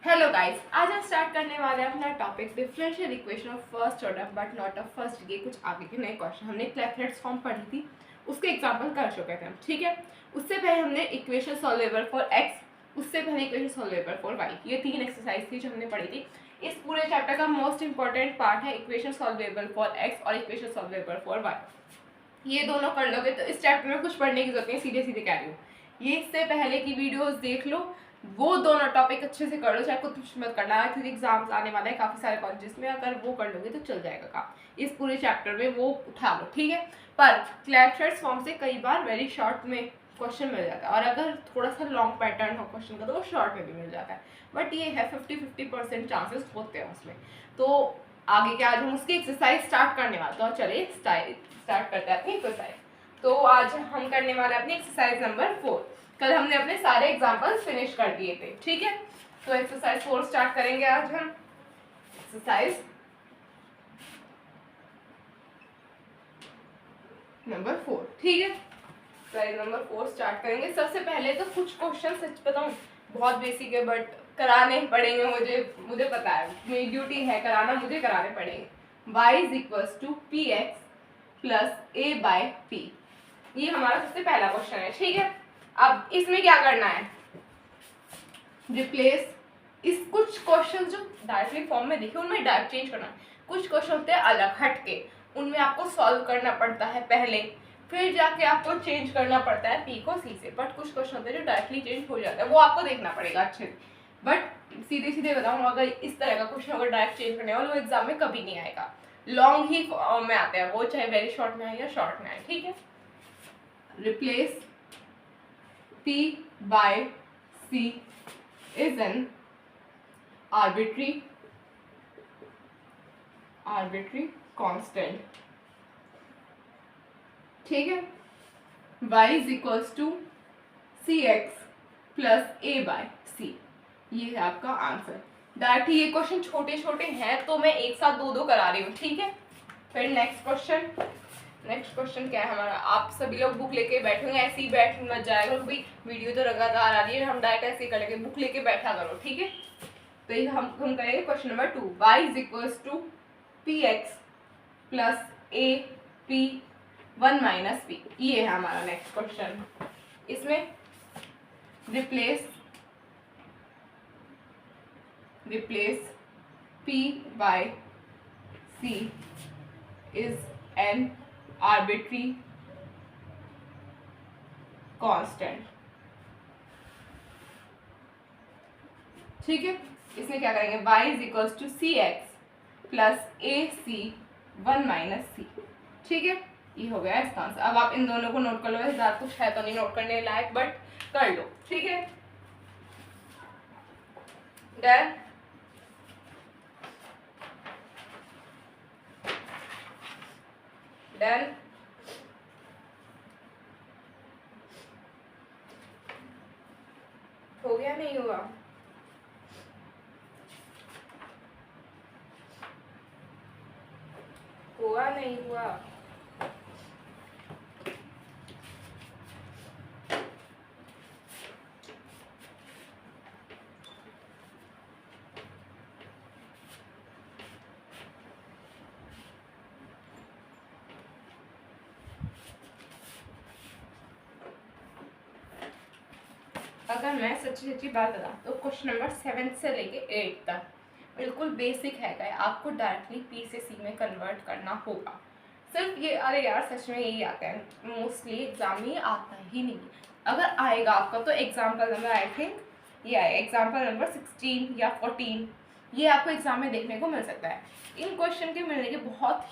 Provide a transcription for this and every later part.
Hello guys, आज हम start करने वाले हैं अपना topic differential equation of first order but not of first degree. कुछ आगे के नए क्वेश्चन हमने क्लैफलेट्स फॉर्म पढ़ी थी, उसके एग्जांपल कर चुके थे हम। ठीक है, उससे पहले हमने इक्वेशन सॉल्वेबल फॉर एक्स, उससे पहले इक्वेशन सॉल्वेबल फॉर वाई, ये 3 एक्सरसाइज थी जो हमने पढ़ी थी। इस पूरे चैप्टर का मोस्ट इंपॉर्टेंट पार्ट है इक्वेशन सॉल्वेबल फॉर एक्स और इक्वेशन सॉल्वेबल फॉर वाई। ये दोनों कर लोगे तो इस चैप्टर में कुछ पढ़ने की जरूरत नहीं, सीधे सीधे कह रही हूँ। ये इससे पहले की वीडियोस देख लो, वो दोनों टॉपिक अच्छे से कर लो, चाहे कुछ मत करना है क्योंकि एग्जाम्स आने वाले हैं काफ़ी सारे कॉलेजेस में। अगर वो कर लोगे तो चल जाएगा काम। इस पूरे चैप्टर में वो उठा लो, ठीक है। पर क्लैफलेट्स फॉर्म से कई बार वेरी शॉर्ट में क्वेश्चन मिल जाता है, और अगर थोड़ा सा लॉन्ग पैटर्न हो क्वेश्चन का तो वो शॉर्ट में भी मिल जाता है। बट ये है 50-50% चांसेस होते हैं उसमें। तो आगे क्या, आज हम उसकी एक्सरसाइज स्टार्ट करने वाले, तो चलिए स्टार्ट करते हैं अपनी एक्सरसाइज। तो आज हम करने वाले अपनी एक्सरसाइज नंबर 4। कल हमने अपने सारे एग्जाम्पल्स फिनिश कर दिए थे, ठीक है। तो एक्सरसाइज 4 स्टार्ट करेंगे आज हम। एक्सरसाइज नंबर 4, ठीक है। एक्सरसाइज नंबर 4 स्टार्ट करेंगे। सबसे पहले तो कुछ क्वेश्चन सच बताऊं बहुत बेसिक है, बट कराने पड़ेंगे मुझे पता है, मेरी ड्यूटी है कराना, मुझे कराने पड़ेंगे। y is equals to p x plus a by p, ये हमारा सबसे पहला क्वेश्चन है, ठीक है। अब इसमें क्या करना है, रिप्लेस इस कुछ क्वेश्चन जो डायरेक्टली फॉर्म में देखे उनमें डायरेक्ट चेंज करना है। कुछ क्वेश्चन होते हैं अलग हट के, उनमें आपको सॉल्व करना पड़ता है पहले, फिर जाके आपको चेंज करना पड़ता है पी को सी से। बट कुछ क्वेश्चन होते हैं जो डायरेक्टली चेंज हो जाता है, वो आपको देखना पड़ेगा अच्छे से। बट सीधे सीधे बताऊँ, अगर इस तरह का क्वेश्चन अगर डायरेक्ट चेंज करने वाला, वो एग्जाम में कभी नहीं आएगा। लॉन्ग ही फॉर्म में आते हैं वो, चाहे वेरी शॉर्ट में आए या शॉर्ट में आए, ठीक है। Replace P by C is an arbitrary constant, ठीक है। y is equals to cx plus a by c, ये है आपका आंसर। डायरेक्ट ये क्वेश्चन छोटे छोटे हैं तो मैं एक साथ दो करा रही हूँ, ठीक है। फिर नेक्स्ट क्वेश्चन क्या है हमारा, आप सभी लोग बुक लेके बैठेंगे, ऐसे ही बैठ मत जाएगा क्योंकि वीडियो तो लगातार आ रही है, हम डायरेक्ट ऐसे ही करेंगे, बुक लेके बैठा करो, ठीक है। तो ये हम करेंगे question number 2, y is equals to p x plus a p 1 minus p, ये है हमारा नेक्स्ट क्वेश्चन। इसमें replace P by C is an arbitrary constant, ठीक है। इसमें क्या करेंगे, y is equals to C x plus A C 1 minus C, ठीक है। ये हो गया इसका आंसर। अब आप इन दोनों को नोट कर लो, वैसे ज़्यादा कुछ है तो नहीं नोट करने लायक, बट कर लो, ठीक है। डन। डन। हो गया, नहीं हुआ? हुआ नहीं हुआ? अगर मैं सच्ची बात बताऊँ तो क्वेश्चन नंबर 7 से लेके 8 तक बिल्कुल बेसिक है, आपको डायरेक्टली पी से सी में कन्वर्ट करना होगा। सिर्फ ये, अरे यार सच में यही आता है मोस्टली एग्जाम में, आता ही नहीं। अगर आएगा आपका तो एग्जाम्पल नंबर आई थिंक ये आएगा, एग्जाम्पल नंबर 16 या 14, ये आपको एग्जाम में देखने को मिल सकता है। इन क्वेश्चन के मिलने के बहुत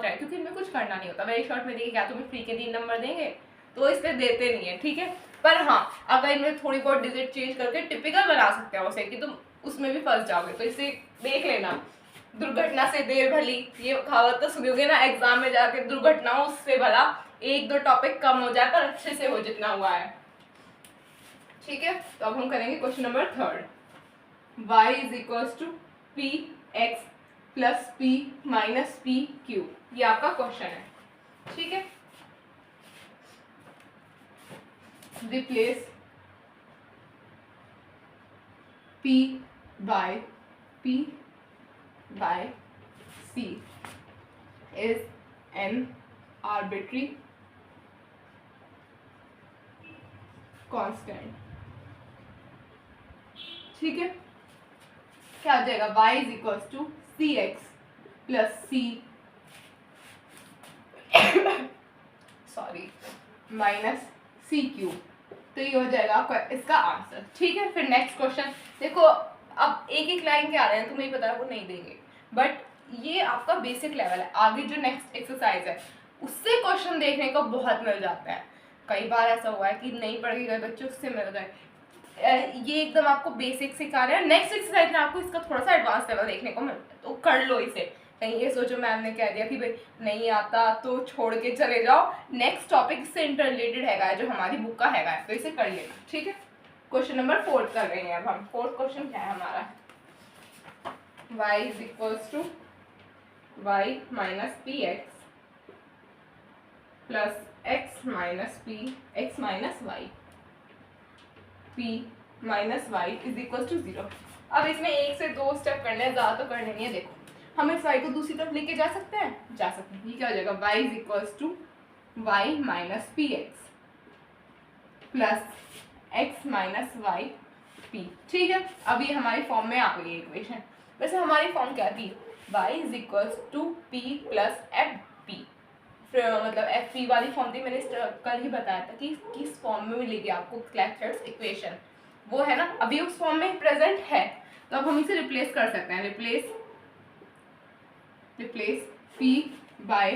है क्योंकि इनमें कुछ करना नहीं होता। वेरी शॉर्ट में देखिए, क्या तुम्हें फ्री के 3 नंबर देंगे तो इसलिए देते नहीं है, ठीक है। पर हाँ, अगर इनमें थोड़ी बहुत डिजिट चेंज करके टिपिकल बना सकते हैं उसे कि तुम उसमें भी फंस जाओगे, तो इसे देख लेना। दुर्घटना से देर भली, ये कहावत तो सुनोगे ना एग्जाम में जाके, दुर्घटनाओं से भला 1-2 टॉपिक कम हो जाए पर अच्छे से हो जितना हुआ है, ठीक है। तो अब हम करेंगे question number 3, y is equals to p x plus p minus p q, ये आपका क्वेश्चन है, ठीक है। Replace P by P by C is an arbitrary constant. ठीक है, क्या आ जाएगा, y is equal to C x plus c sorry minus c cube. तो ये हो जाएगा आपका इसका आंसर। ठीक है, फिर नेक्स्ट क्वेश्चन देखो, अब एक एक लाइन के आ रहे हैं, तुम्हें पता है वो नहीं देंगे, बट ये आपका बेसिक लेवल है। आगे जो नेक्स्ट एक्सरसाइज है उससे क्वेश्चन देखने को बहुत मिल जाता है। कई बार ऐसा हुआ है कि नहीं पढ़ के गए बच्चे, उससे मिल गए। ये एकदम आपको बेसिक सिखा रहे हैं। नेक्स्ट एक्सरसाइज में आपको इसका थोड़ा सा एडवांस लेवल देखने को मिलता है, तो कर लो इसे। कहीं ये सोचो मैम ने कह दिया कि भाई नहीं आता तो छोड़ के चले जाओ, नेक्स्ट टॉपिक इससे इंटर रिलेटेड हैगा, जो हमारी बुक का हैगा, तो इसे कर लेना। ठीक है, क्वेश्चन नंबर 4 कर रहे हैं अब हम। फोर्थ क्वेश्चन क्या है हमारा, y is equals to y minus p x plus x minus p x minus y p minus y is equal to 0। अब इसमें एक से दो स्टेप करने हैं, ज़्यादा तो करने नहीं है। देखो, हम इस y को दूसरी तरफ लेके जा सकते हैं, जा सकते हैं। ये क्या हो जाएगा, y is equal to y minus p x plus x minus y p. ठीक है, अब ये हमारी फॉर्म में आ गई है इक्वेशन। वैसे हमारी फॉर्म क्या थी, y is equal to p plus f p, मतलब एफ पी वाली फॉर्म थी। मैंने कल ही बताया था कि किस फॉर्म में मिलेगी आपको क्लैफर्ड्स इक्वेशन, वो है ना, अभी उस फॉर्म में प्रेजेंट है। तो अब हम इसे रिप्लेस कर सकते हैं, replace p by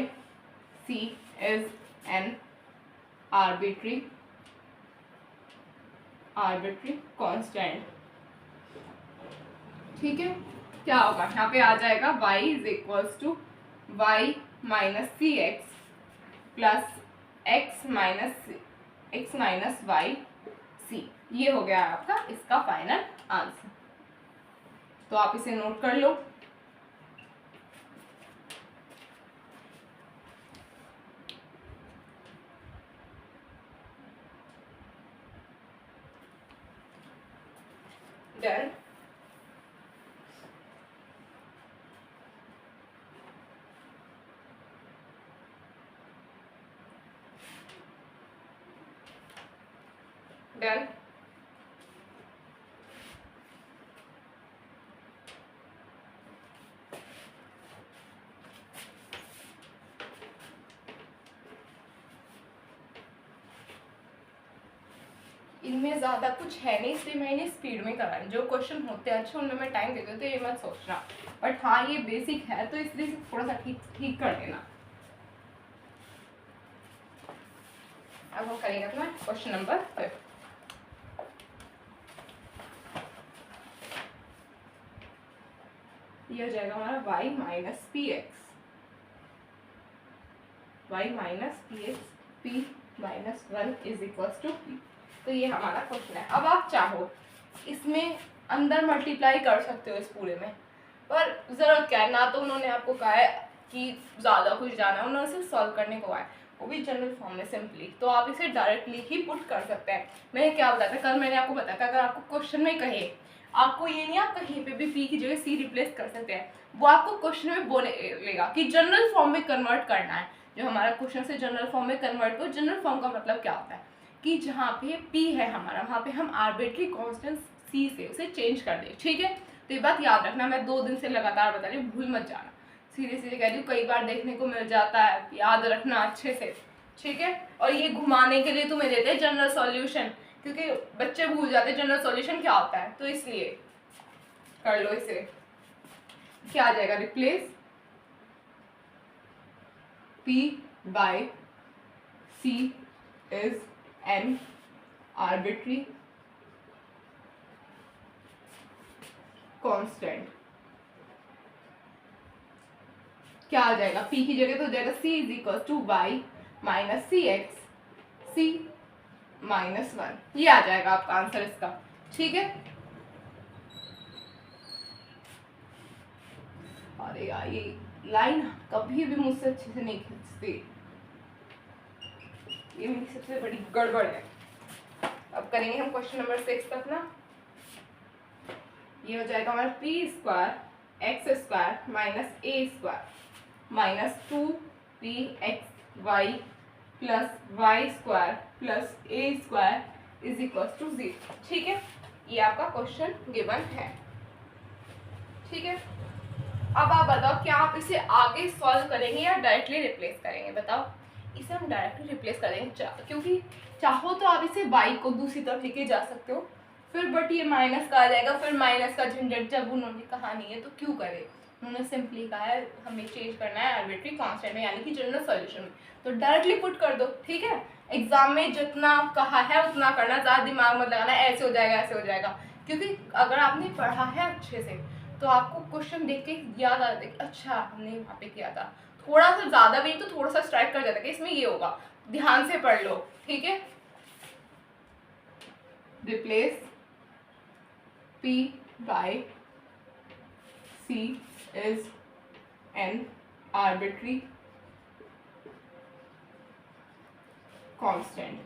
c is an arbitrary constant. ठीक है, क्या होगा, यहाँ पे आ जाएगा y is equals to y minus c x plus x minus y c. ये हो गया आपका इसका फाइनल आंसर। तो आप इसे नोट कर लो। डन। डन। इनमें ज़्यादा कुछ है नहीं, इसलिए मैंने स्पीड में कराई। जो क्वेश्चन होते हैं अच्छे उनमें मैं टाइम देती हूँ, तो ये मत सोचना, बट हाँ ये बेसिक है तो इसलिए थोड़ा सा ठीक कर देना। अब हम करेंगे अपना क्वेश्चन नंबर 5। ये हो जाएगा हमारा y minus p x, y minus p x p minus 1 is equals to p. तो ये हमारा क्वेश्चन है। अब आप चाहो इसमें अंदर मल्टीप्लाई कर सकते हो इस पूरे में, पर ज़रूरत क्या है, ना तो उन्होंने आपको कहा है कि ज़्यादा कुछ जाना है, उन्होंने सिर्फ सॉल्व करने को कहा है, वो भी जनरल फॉर्म में सिंपली। तो आप इसे डायरेक्टली ही पुट कर सकते हैं। मैंने क्या बताया था कल, मैंने आपको बताया था अगर आपको क्वेश्चन में कहे, आपको ये नहीं आप कहीं पे भी पी की जगह सी रिप्लेस कर सकते हैं, वो आपको क्वेश्चन में बोलेगा कि जनरल फॉर्म में कन्वर्ट करना है। जो हमारा क्वेश्चन से जनरल फॉर्म में कन्वर्ट हो, जनरल फॉर्म का मतलब क्या होता है कि जहाँ पे p है हमारा, वहाँ पे हम आर्बिट्री कांस्टेंट c से उसे चेंज कर दें। ठीक है, तो ये बात याद रखना, मैं 2 दिन से लगातार बता रही हूँ, भूल मत जाना। सीधे सीधे कह रही हूँ, कई बार देखने को मिल जाता है, याद रखना अच्छे से। ठीक है, और ये घुमाने के लिए तुम्हें देते हैं जनरल सॉल्यूशन, क्योंकि बच्चे भूल जाते हैं जनरल सॉल्यूशन क्या होता है, तो इसलिए कर लो इसे। क्या आ जाएगा, replace p by c is an arbitrary constant. क्या आ जाएगा, p की जगह तो हो जाएगा c is equal to y minus c x c minus 1। ये आ जाएगा आपका आंसर इसका। ठीक है, अरे यार ये लाइन कभी भी मुझसे अच्छे से नहीं खींचती, ये मेरी सबसे बड़ी गड़बड़ है। अब करेंगे हम क्वेश्चन नंबर 6 तक ना। ये हो जाएगा हमारा p square x square minus A square minus 2pxy plus Y square plus A square is equal to 0। ठीक है, ये आपका क्वेश्चन गिवन है। ठीक है, अब आप बताओ क्या आप इसे आगे सॉल्व करेंगे या डायरेक्टली रिप्लेस करेंगे? बताओ। इसे हम डायरेक्टली रिप्लेस करेंगे क्योंकि चाहो तो आप इसे y को दूसरी तरफ लेके जा सकते हो, फिर बट ये माइनस का आ जाएगा, फिर माइनस का झंझट जब उन्होंने कहा नहीं है तो क्यों करे। उन्होंने सिंपली कहा है हमें चेंज करना है आर्बिट्री कांस्टेंट में, यानी कि जनरल सॉल्यूशन में, तो डायरेक्टली पुट कर दो। ठीक है, एग्जाम में जितना कहा है उतना करना, ज़्यादा दिमाग मत लगाना ऐसे हो जाएगा ऐसे हो जाएगा, क्योंकि अगर आपने पढ़ा है अच्छे से तो आपको क्वेश्चन देख के याद आ जाता है कि अच्छा हमने वहाँ पे किया था। थोड़ा सा ज़्यादा भी तो थोड़ा सा स्ट्राइक कर जाता है कि इसमें ये होगा, ध्यान से पढ़ लो। ठीक है, replace P by C is an arbitrary constant।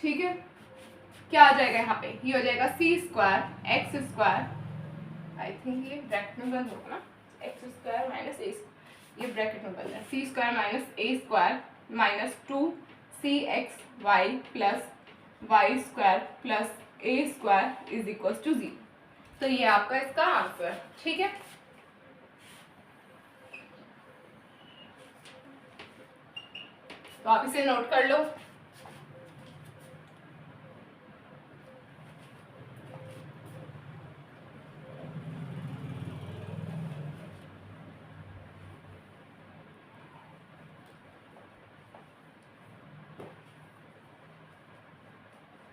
ठीक है, क्या आ जाएगा यहाँ पे? ये हो जाएगा C square x square, I think ये ब्रैकेट में बंद होगा ना, एक्स स्क्वायर माइनस ए, ये ब्रैकेट में बंद है, C square minus A square minus 2cxy plus Y square plus A square is equal to 0। तो ये आपका इसका आंसर। ठीक है, तो आप इसे नोट कर लो।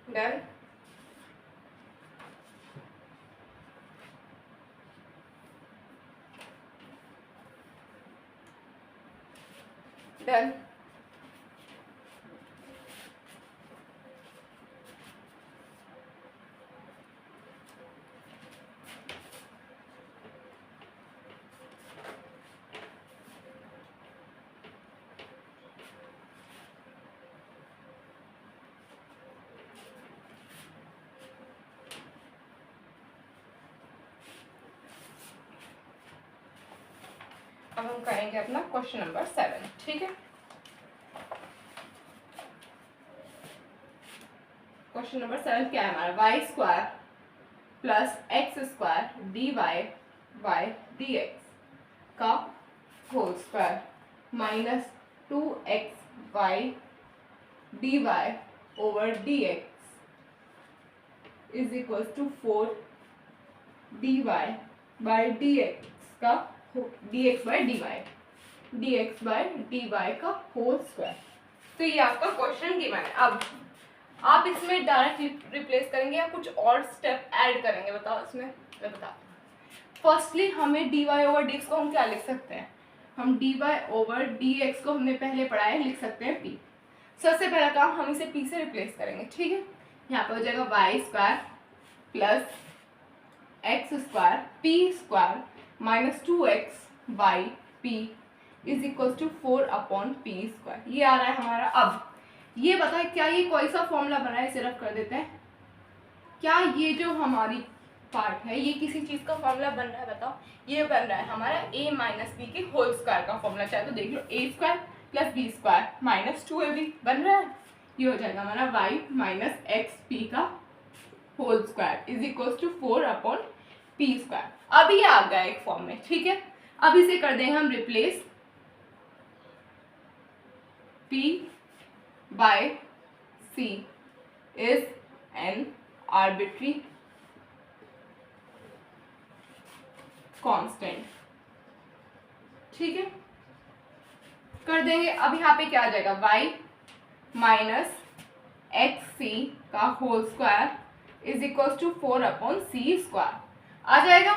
डन। डन। अब हम करेंगे अपना क्वेश्चन नंबर 7। ठीक है, क्वेश्चन नंबर 7 क्या है हमारा? Y square plus x square D Y by D X का whole square minus 2xy D Y over D X is equal to 4 D Y by D X का dx by D Y, dx by D Y का whole square. तो ये आपका question given है। अब आप इसमें डायरेक्ट रिप्लेस करेंगे या कुछ और स्टेप ऐड करेंगे? बताओ इसमें, मैं बताता हूँ। फर्स्टली हमें d Y over D x को हम क्या लिख सकते हैं? हम d Y over D x को हमने पहले पढ़ा है, लिख सकते हैं पी। सबसे पहला काम हम इसे पी से रिप्लेस करेंगे। ठीक है, यहाँ पे हो जाएगा y square plus x square p square minus 2xy p is equal to 4 upon p square. ये आ रहा है हमारा। अब ये बताए क्या ये कोई सा फॉर्मूला बना है? इसे रफ कर देते हैं। क्या ये जो हमारी पार्ट है ये किसी चीज़ का फॉर्मूला बन रहा है? बताओ। ये बन रहा है हमारा a माइनस बी के होल स्क्वायर का फॉर्मूला। चाहे तो देख लो, a square plus b square minus 2ab बन रहा है। ये हो जाएगा हमारा y माइनस एक्स पी का whole square is equal to 4 upon p square. अब ये आ गया एक फॉर्म में। ठीक है, अब इसे कर देंगे हम replace P by C is an arbitrary constant. ठीक है, कर देंगे। अब यहाँ पे क्या आ जाएगा? y माइनस एक्स सी का whole square is equal to 4 upon C square. आ जाएगा?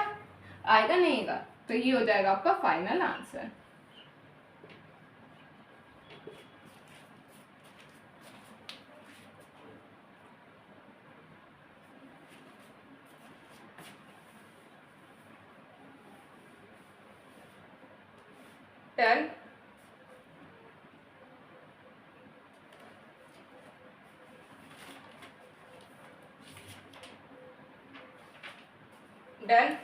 आएगा नहीं आएगा? तो ये हो जाएगा आपका फाइनल आंसर। डन। डन।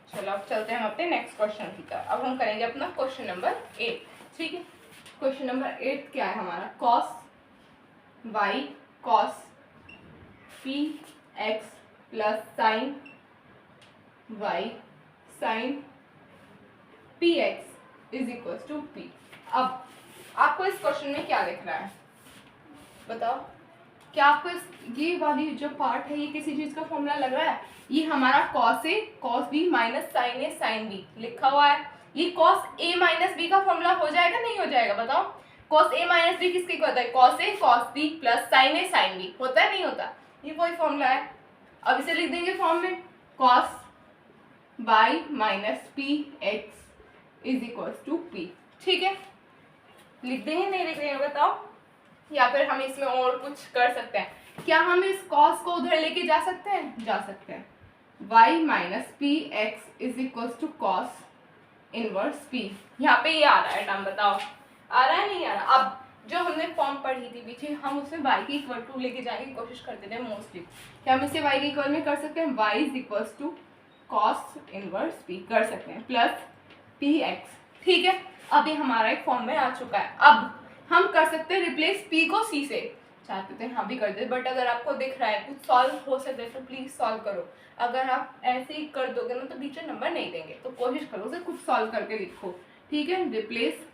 चलो अब चलते हैं हम अपने नेक्स्ट क्वेश्चन की तरफ। अब हम करेंगे अपना क्वेश्चन नंबर 8। ठीक है, क्वेश्चन नंबर 8 क्या है हमारा, cos y cos p x plus sine y sine p x is equal to p. अब आपको इस क्वेश्चन में क्या लिख रहा है बताओ, क्या आपको ये वाली जो पार्ट है ये किसी चीज का फॉर्मूला लग रहा है? ये हमारा cos A cos B minus sign A sine B लिखा हुआ है। ये कॉस ए माइनस बी का फॉर्मूला हो जाएगा नहीं हो जाएगा बताओ? कॉस ए माइनस बी किसके होता है? Cos A cos B plus sign A sine B होता है नहीं होता? ये वही फॉर्मूला है। अब इसे लिख देंगे फॉर्म में, cos y minus p x is equal to p. ठीक है, लिख देंगे नहीं लिख देंगे बताओ? या फिर हम इसमें और कुछ कर सकते हैं? क्या हम इस कॉस को उधर लेके जा सकते हैं? जा सकते हैं। y minus p x is equal to cos inverse p। यहाँ पे ये आ रहा है टर्म बताओ, आ रहा है नहीं आ रहा? अब जो हमने फॉर्म पढ़ी थी पीछे, हम उसमें y की इक्वल टू लेके जाने की कोशिश करते थे मोस्टली। क्या हम इसे y के इक्वल में कर सकते हैं? y is equal to cos inverse p कर सकते हैं प्लस पी एक्स। ठीक है, अब ये हमारा एक फॉर्म में आ चुका है। अब हम कर सकते हैं रिप्लेस p को c से, चाहते थे हाँ भी कर दे, बट अगर आपको दिख रहा है कुछ सॉल्व हो सकता है तो प्लीज सॉल्व करो। अगर आप ऐसे ही कर दोगे ना तो टीचर नंबर नहीं देंगे, तो कोशिश करो उसे कुछ सॉल्व करके लिखो। ठीक है, replace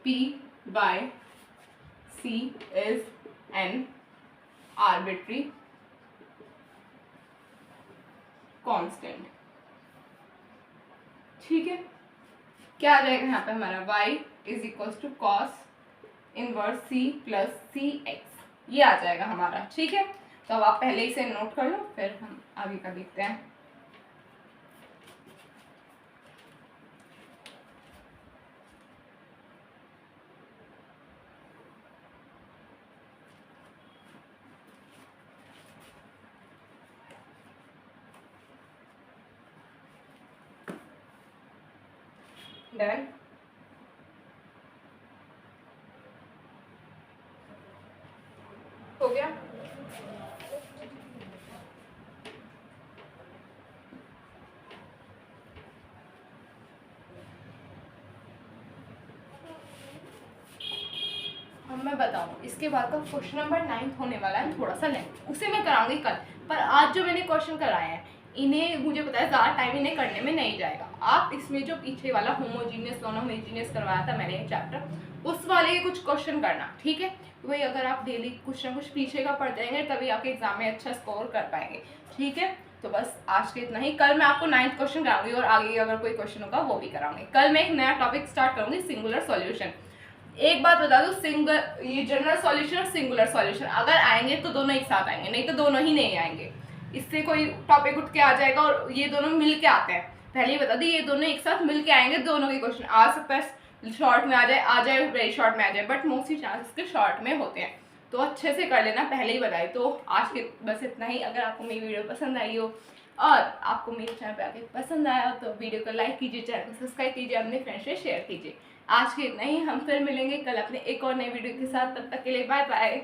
p by c is an arbitrary constant। ठीक है, क्या आ जाएगा यहाँ पे हमारा y is equal to cos inverse c plus c x, ये आ जाएगा हमारा। ठीक है, तो अब आप पहले इसे नोट कर लो, फिर हम आगे का देखते हैं। डन। हो गया? अब मैं बताऊँ इसके बाद का क्वेश्चन नंबर 9 होने वाला है थोड़ा सा लेंथ, उसे मैं कराऊंगी कल। पर आज जो मैंने क्वेश्चन कराए हैं इन्हें मुझे पता है ज़्यादा टाइम इन्हें करने में नहीं जाएगा। आप इसमें जो पीछे वाला होमोजीनियस नॉन होमोजीनियस करवाया था मैंने एक चैप्टर, उस वाले के कुछ क्वेश्चन करना। ठीक है, वही अगर आप डेली कुछ ना कुछ पीछे का पढ़ते रहेंगे तभी आपके एग्जाम में अच्छा स्कोर कर पाएंगे। ठीक है, तो बस आज के इतना ही। कल मैं आपको 9th क्वेश्चन कराऊंगी और आगे अगर कोई क्वेश्चन होगा वो भी कराऊंगी। कल मैं एक नया टॉपिक स्टार्ट करूंगी, सिंगुलर सॉल्यूशन। एक बात बता दो, ये जनरल सॉल्यूशन और सिंगुलर सॉल्यूशन अगर आएंगे तो दोनों एक साथ आएंगे, नहीं तो दोनों ही नहीं आएंगे। इससे कोई टॉपिक उठ के आ जाएगा और ये दोनों मिल के आते हैं, पहले ही बता दी, ये दोनों एक साथ मिल के आएंगे। दोनों के क्वेश्चन आ सकता है शॉर्ट में आ जाए वेरी शॉर्ट में आ जाए, बट मोस्टली चांसेस के शॉर्ट में होते हैं, तो अच्छे से कर लेना, पहले ही बताई। तो आज के बस इतना ही। अगर आपको मेरी वीडियो पसंद आई हो और आपको मेरे चैनल पे आके पसंद आया तो वीडियो को लाइक कीजिए, चैनल को सब्सक्राइब कीजिए, अपने फ्रेंड्स से शेयर कीजिए। आज के इतना ही, हम फिर मिलेंगे कल अपने एक और नई वीडियो के साथ। तब तक के लिए बाय बाय।